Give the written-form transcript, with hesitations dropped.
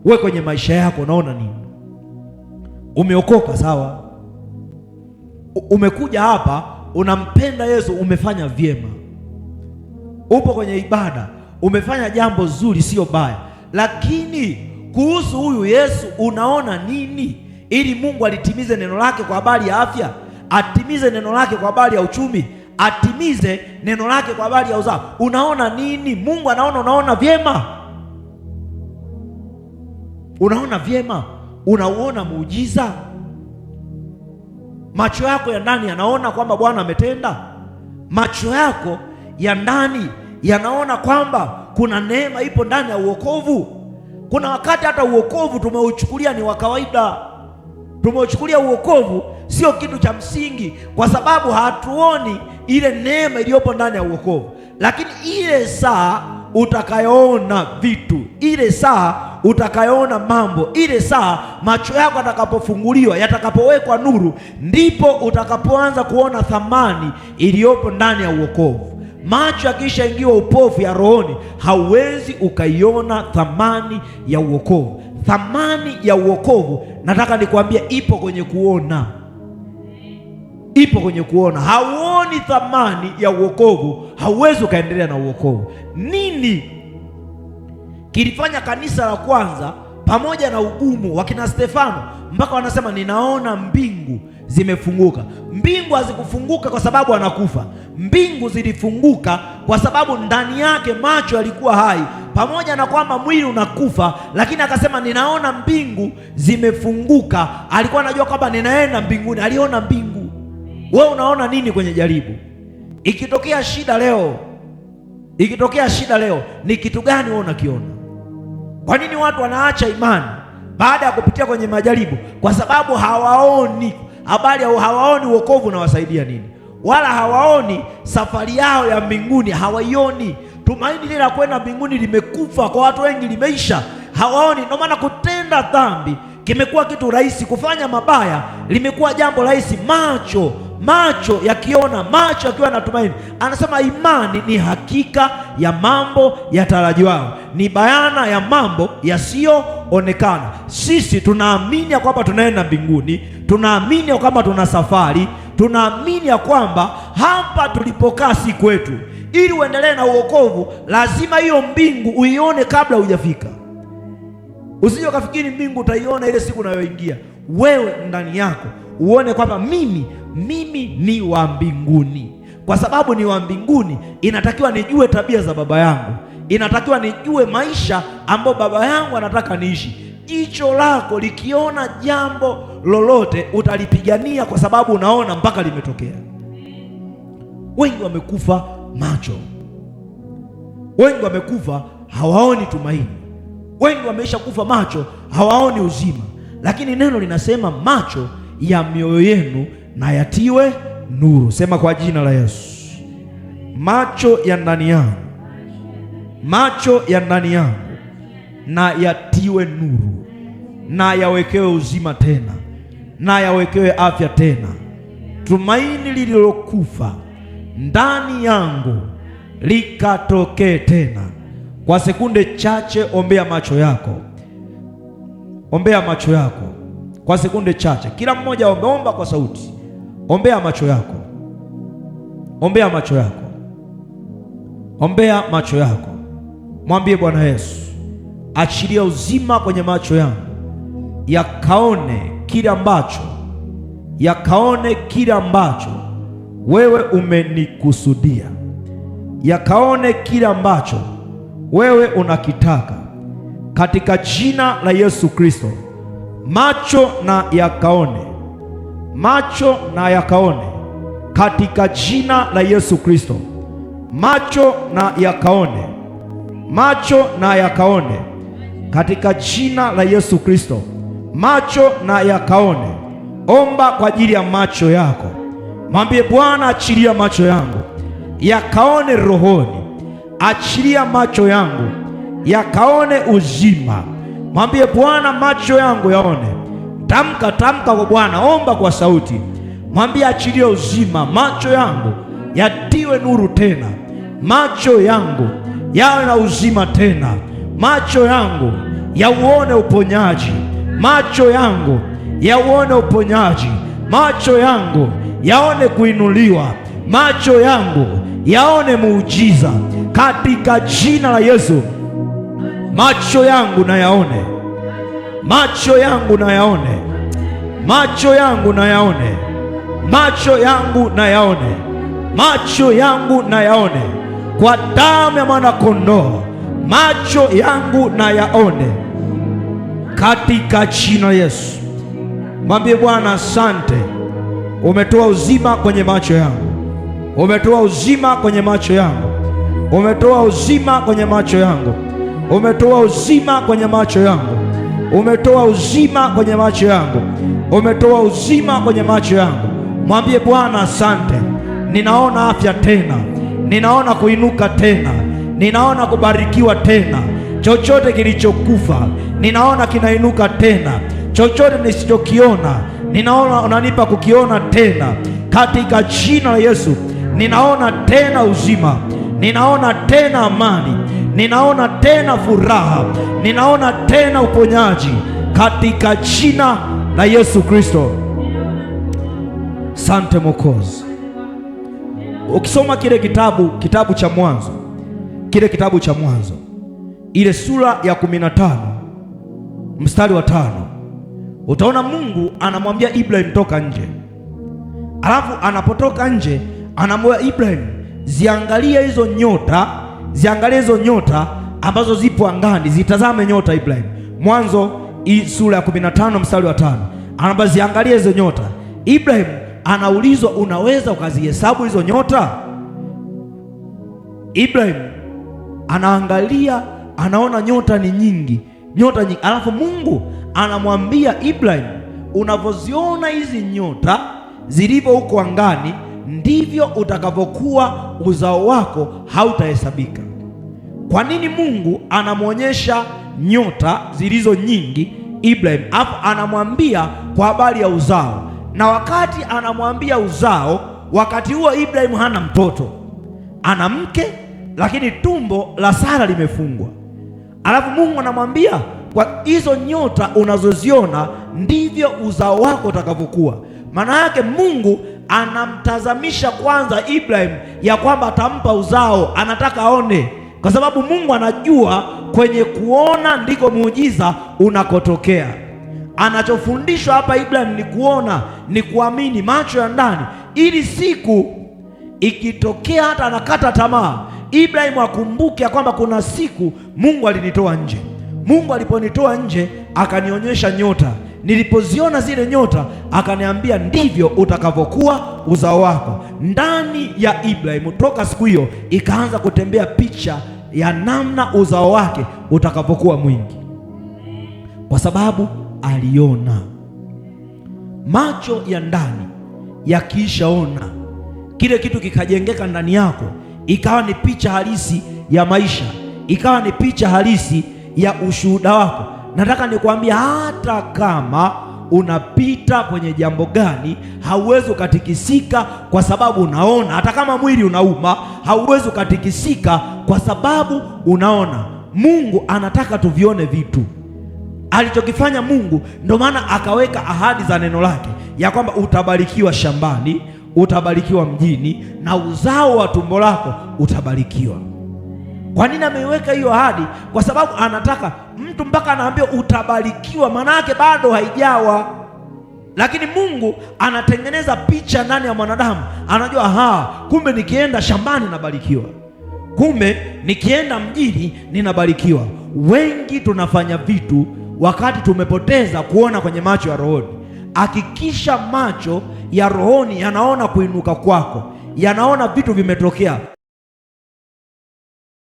Wewe kwenye maisha yako unaona nini? Umeokoka sawa, umekuja hapa unampenda Yesu, umefanya vyema, upo kwenye ibada, umefanya jambo zuri, sio baya, lakini kuhusu huyu Yesu unaona nini? Ili Mungu alitimize neno lake kwa habari ya afya, atimize neno lake kwa habari ya uchumi, atimize neno lake kwa habari ya uzao, unaona nini? Mungu anaona, unaona vyema, unaona vyema, unauona muujiza. Macho yako ya ndani yanaona kwamba Bwana ametenda. Macho yako ya ndani yanaona kwamba kuna neema ipo ndani ya uokovu. Kuna wakati hata uokovu tumeuchukulia ni wa kawaida, tumeuchukulia uokovu sio kitu cha msingi, kwa sababu hatuoni ile neema iliyopo ndani ya uokovu. Lakini ile saa utakayoona vitu, ile saa utakayoona mambo, ile saa macho yako yatakapofunguliwa, yatakapowekwa nuru, ndipo utakapoanza kuona thamani iliyopo ndani ya uokovu. Macho yakisha ingiwa upofu ya rohoni, hauwezi ukaiona thamani ya uokovu. Thamani ya uokovu, nataka nikwambia, ipo kwenye kuona, ipo kwenye kuona. Hauoni thamani ya uokovu, hauwezi ukaendelea na uokovu. Nini kilifanya kanisa la kwanza pamoja na ugumu wa kina Stefano mpaka wanasema ninaona mbingu zimefunguka? Mbingu hazikufunguka kwa sababu anakufa. Mbingu zilifunguka kwa sababu ndani yake macho yalikuwa hai, pamoja na kwamba mwili unakufa, lakini akasema ninaona mbingu zimefunguka. Alikuwa anajua kwamba ninaenda mbinguni, aliona mbingu. Wewe unaona nini kwenye jaribu? Ikitokea shida leo, ikitokea shida leo, ni kitu gani wewe unakiona? Kwa nini watu wanaacha imani baada ya kupitia kwenye majaribu? Kwa sababu hawaoni habari, hawaoni wokovu unawasaidia nini, wala hawaoni safari yao ya mbinguni, hawaioni. Tumaini lile la kwenda mbinguni limekufa kwa watu wengi, limeisha, hawaoni. Ndio maana kutenda dhambi kimekuwa kitu rahisi, kufanya mabaya limekuwa jambo rahisi. Macho yakiona, macho yakiwa na tumaini. Anasema imani ni hakika ya mambo yatarajiwayo, ni bayana ya mambo yasiyoonekana. Sisi tunaamini ya kwamba tunaenda mbinguni, tunaamini ya kwamba tuna safari, tunaamini ya kwamba hapa tulipokaa si kwetu. Ili uendelee na uokovu, lazima hiyo mbingu uione kabla hujafika. Usije ukafikiri mbingu utaiona ile siku unayoingia. Wewe ndani yako uone kwamba mimi ni wa mbinguni. Kwa sababu ni wa mbinguni, inatakiwa nijue tabia za baba yangu, inatakiwa nijue maisha ambayo baba yangu anataka niishi. Jicho lako likiona jambo lolote utalipigania, kwa sababu unaona mpaka limetokea. Wengi wamekufa macho, wengi wamekufa hawaoni tumaini, wengi wameisha kufa macho hawaoni uzima. Lakini neno linasema macho ya mioyo yenu na yatiwe nuru. Sema kwa jina la Yesu. Macho ya ndani yangu, macho ya ndani yangu na yatiwe nuru, na yawekewe uzima tena, na yawekewe afya tena. Tumaini lililokufa ndani yangu likatokee tena. Kwa sekunde chache ombea macho yako, ombea macho yako kwa sekunde chache. Kila mmoja omba kwa sauti. Ombea macho yako, ombea macho yako, ombea macho yako. Mwambie Bwana Yesu, achilia uzima kwenye macho yangu, yakaone kile ambacho, yakaone kile ambacho wewe umenikusudia, yakaone kile ambacho wewe unakitaka, katika jina la Yesu Kristo. Macho na yakaone, macho na yakaone katika jina la Yesu Kristo. Macho na yakaone, macho na yakaone katika jina la Yesu Kristo. Macho na yakaone. Omba kwa ajili ya macho yako. Mwambie Bwana, achilia macho yangu yakaone rohoni, achilia macho yangu yakaone uzima. Mwambie Bwana, macho yangu yaone. Tamka kwa Bwana, omba kwa sauti. Mwambie achilie uzima, macho yangu yatiwe nuru tena, macho yangu yawe na uzima tena, macho yangu yauone uponyaji, macho yangu yauone uponyaji, macho yangu yaone kuinuliwa, macho yangu yaone muujiza katika jina la Yesu. Macho yangu na yaone, macho yangu na yaone, macho yangu na yaone, macho yangu na yaone, macho yangu na yaone, kwa damu ya mwana kondoo, macho yangu na yaone katika jina la Yesu. Mwambie Bwana, asante, umetoa uzima kwenye macho yangu, umetoa uzima kwenye macho yangu, umetoa uzima kwenye macho yangu, umetoa uzima kwenye macho yangu, umetoa uzima kwenye macho yangu, umetoa uzima kwenye macho yangu. Mwambie Bwana, asante, ninaona afya tena, ninaona kuinuka tena, ninaona kubarikiwa tena. Chochote kilichokufa ninaona kinainuka tena, chochote nisichokiona ninaona unanipa kukiona tena katika jina la Yesu. Ninaona tena uzima, ninaona tena amani, ninaona tena furaha, ninaona tena uponyaji katika jina la Yesu Kristo. Sante Mwokozi. Ukisoma kitabu cha Mwanzo, kitabu cha Mwanzo ile sura ya 15 mstari wa 5, utaona Mungu anamwambia Ibrahim toka nje. Alafu anapotoka nje anamwambia Ibrahim, ziangalie hizo nyota, ziangalie hizo nyota ambazo zipo angani, zitazame nyota Ibrahim. Mwanzo sura ya 15 mstari wa 5, anamwambia ziangalie hizo nyota. Ibrahim anaulizwa, unaweza ukazihesabu hizo nyota? Ibrahim anaangalia, anaona nyota ni nyingi, nyota nyingi. Alafu Mungu anamwambia Ibrahim, unavyoziona hizi nyota zilivyo huko angani, ndivyo utakavyokuwa uzao wako, hautahesabika. Kwa nini Mungu anamwonyesha nyota zilizo nyingi Ibrahim, hapo anamwambia kwa habari ya uzao? Na wakati anamwambia uzao, wakati huo Ibrahim hana mtoto, ana mke, lakini tumbo la Sara limefungwa. Alafu Mungu anamwambia, kwa hizo nyota unazoziona ndivyo uzao wako utakavyokuwa. Maana yake Mungu anamtazamisha kwanza Ibrahim ya kwamba atampa uzao, anataka aone, kwa sababu Mungu anajua kwenye kuona ndiko muujiza unakotokea. Anachofundishwa hapa Ibrahim ni kuona, ni kuamini, macho ya ndani, ili siku ikitokea hata anakata tamaa, Ibrahim akumbuke ya kwamba kuna siku Mungu alinitoa nje. Mungu aliponitoa nje akanionyesha nyota, nilipoziona zile nyota akaniambia ndivyo utakavyokuwa uzao wako. Ndani ya Ibrahim toka siku hiyo ikaanza kutembea picha ya namna uzao wake utakavyokuwa mwingi, kwa sababu aliona. Macho ya ndani yakiishaona, kile kitu kikajengeka ndani yako, ikawa ni picha halisi ya maisha, ikawa ni picha halisi ya ushuhuda wako. Nataka nikwambia, hata kama unapita kwenye jambo gani, hauwezi ukatikisika kwa sababu unaona. Hata kama mwili unauma, hauwezi ukatikisika kwa sababu unaona. Mungu anataka tuvione vitu alichokifanya Mungu. Ndio maana akaweka ahadi za neno lake ya kwamba utabarikiwa shambani, utabarikiwa mjini, na uzao wa tumbo lako utabarikiwa. Kwa nini ameiweka hiyo ahadi? Kwa sababu anataka mtu mpaka anaambia utabarikiwa, maana yake bado haijawa. Lakini Mungu anatengeneza picha ndani ya mwanadamu, anajua kumbe nikienda shambani nabarikiwa, kumbe nikienda mjini ninabarikiwa. Wengi tunafanya vitu wakati tumepoteza kuona kwenye macho ya rohoni. Hakikisha macho ya rohoni yanaona kuinuka kwako, yanaona vitu vimetokea.